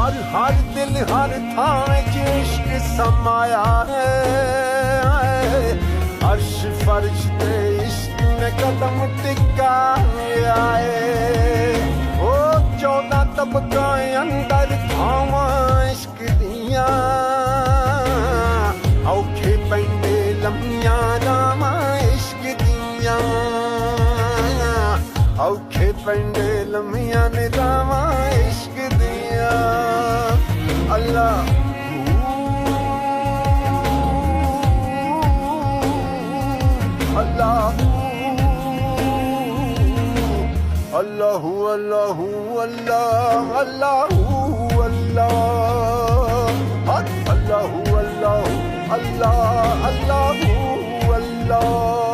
हर दिल हर थां च इश्क समाया है। अर्श फर्श ते इश्क ने कदम टिकाया है। ओ 14 तबका अंदर थावां इश्क दियां, औखे पैंदे लम्हियां रावां इश्क दियां, औखे पैंदे लम्हियां ने रावां इश्क दियां। अल्लाह अल्लाह अल्लाहु अल्लाहु अल्लाह अल्लाहु अल्लाह अल्लाहु अल्लाहु अल्लाह अल्लाहु अल्लाह।